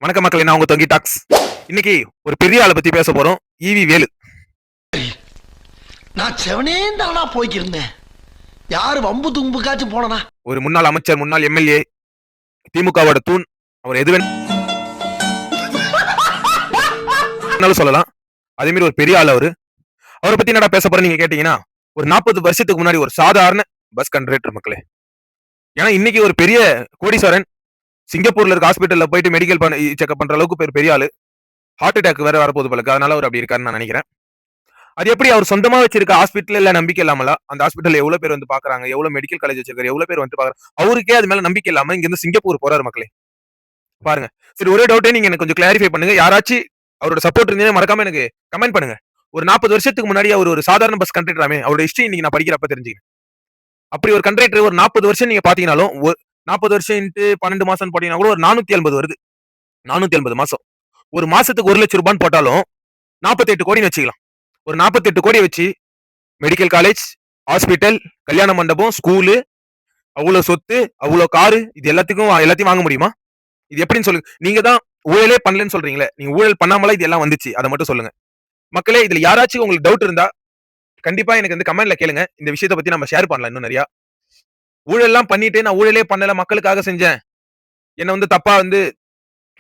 வணக்கம் மக்களே, நான் உங்க தொங்கி டாக்ஸ். இன்னைக்கு ஒரு பெரிய ஆளை பத்தி பேச போறோம். ஈவி வேலு. நான் செவனேந்தானா போய்க்கிருந்தேன். யாரு வம்பு தும்புக்காச்சும் போனா? ஒரு முன்னாள் அமைச்சர், முன்னாள் எம்எல்ஏ, திமுகவோட தூண். அவர் எது வேணாலும் சொல்லலாம். அதே மாதிரி ஒரு பெரிய ஆள் அவரு. அவரை பத்தி என்னடா பேச போறேன் நீங்க கேட்டீங்கன்னா, ஒரு 40 வருஷத்துக்கு முன்னாடி ஒரு சாதாரண பஸ் கண்டக்டர் மக்களே. ஏன்னா இன்னைக்கு ஒரு பெரிய கோடீஸ்வரன். சிங்கப்பூர்ல இருக்க ஹாஸ்பிட்டல்ல போயிட்டு மெடிக்கல் செக்அப் பண்ற அளவுக்கு பெரிய ஆளு. ஹார்ட் அட்டாக் வேற வரப்போகுது போல. அதனால அவர் அப்படி இருக்காருன்னு நான் நினைக்கிறேன். அது எப்படி அவர் சொந்தமா வச்சிருக்க ஹாஸ்பிட்டல்ல நம்பிக்கை இல்லாமலா? அந்த ஹாஸ்பிட்டல் எவ்வளவு பேர் வந்து பாக்குறாங்க, எவ்வளவு மெடிக்கல் காலேஜ் வச்சிருக்காரு, எவ்வளவு பேர் வந்து பாக்குறாங்க. அவருக்கே அது மேல நம்பிக்கை இல்லாம இங்க இருந்து சிங்கப்பூர் போறாரு மக்களே. பாருங்க. சரி, ஒரே டவுட்டே நீங்க எனக்கு கொஞ்சம் கிளாரிஃபை பண்ணுங்க. யாராச்சும் அவரோட சப்போர்ட் இருந்தீங்கன்னா மறக்காம எனக்கு கமெண்ட் பண்ணுங்க. ஒரு 40 வருஷத்துக்கு முன்னாடி அவர் ஒரு சாதாரண பஸ் கண்டக்டராமே. அவரோட ஹிஸ்டரி இன்னைக்கு நான் படிக்கிறப்ப தெரிஞ்சுக்கிறேன். அப்படி ஒரு கண்டக்டர் ஒரு 40 வருஷம் நீங்க பாத்தீங்கன்னாலும் 40 வருஷம் இன்ட்டு 12 மாசம் போட்டீங்கன்னா கூட ஒரு 450 வருது. 450 மாசம். ஒரு மாசத்துக்கு 1 லட்சம் ரூபான்னு போட்டாலும் 48 கோடின்னு வச்சுக்கலாம். ஒரு 48 கோடியை வச்சு மெடிக்கல் காலேஜ், ஹாஸ்பிட்டல், கல்யாண மண்டபம், ஸ்கூலு, அவ்வளவு சொத்து, அவ்வளவு காரு, இது எல்லாத்தையும் வாங்க முடியுமா? இது எப்படின்னு சொல்லுங்க. நீங்க தான் ஊழலே பண்ணலன்னு சொல்றீங்களே. நீங்க ஊழல் பண்ணாமலாம் இது எல்லாம் வந்துச்சு. அதை மட்டும் சொல்லுங்க. மக்களே, இதுல யாராச்சும் உங்களுக்கு டவுட் இருந்தா கண்டிப்பா எனக்கு வந்து கமெண்ட்ல கேளுங்க. இந்த விஷயத்தை பத்தி நம்ம ஷேர் பண்ணலாம் இன்னும் நிறைய. ஊழல்லாம் பண்ணிட்டு நான் ஊழலே பண்ணல, மக்களுக்காக செஞ்சேன், என்ன வந்து தப்பா வந்து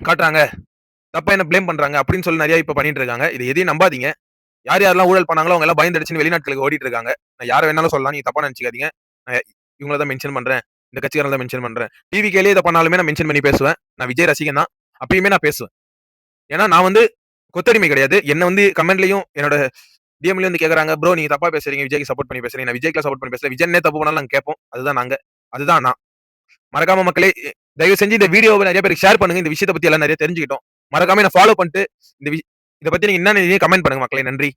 காட்டுறாங்க, தப்பா என்ன பிளேம் பண்றாங்க அப்படின்னு சொல்லி நிறைய இப்ப பண்ணிட்டு இருக்காங்க. இது எதையும் நம்பாதீங்க. யார் யாரெல்லாம் ஊழல் பண்ணாங்களோ அவங்க எல்லாம் பயந்துடுச்சுன்னு வெளிநாட்டுக்கு ஓடிட்டு இருக்காங்க. நான் யாரை வேணாலும் சொல்லலாம், நீங்க தப்பா நினைச்சுக்காதீங்க. நான் இவங்கள தான் மென்ஷன் பண்றேன், இந்த கட்சிக்காரன் தான் மென்ஷன் பண்றேன். டிவிக்கேலே இதை பண்ணாலுமே நான் மென்ஷன் பண்ணி பேசுவேன். நான் விஜய் ரசிகன் தான், அப்பயுமே நான் பேசுவேன். ஏன்னா நான் வந்து கொத்தடிமை கிடையாது. என்ன வந்து கமெண்ட்லயும் என்னோட டிஎம்லயும் வந்து கேக்குறாங்க, ப்ரோ நீங்க தப்பா பேசுறீங்க, விஜய்க்கு சப்போர்ட் பண்ணி பேசுறீங்க. நான் விஜய்க்கு சப்போர்ட் பண்ணி பேசல. விஜய்னே தப்பு பண்ணாலும் நாங்க கேட்போம். அதுதான் நான். மறக்காம மக்களே, தயவு செஞ்சு இந்த வீடியோவை நிறைய பேருக்கு ஷேர் பண்ணுங்க. இந்த விஷயத்தை பத்தி எல்லாம் நிறைய தெரிஞ்சுக்கிட்டோம். மறக்காம என்ன ஃபாலோ பண்ணிட்டு இத பத்தி நீங்க என்ன கமெண்ட் பண்ணுங்க மக்களே. நன்றி.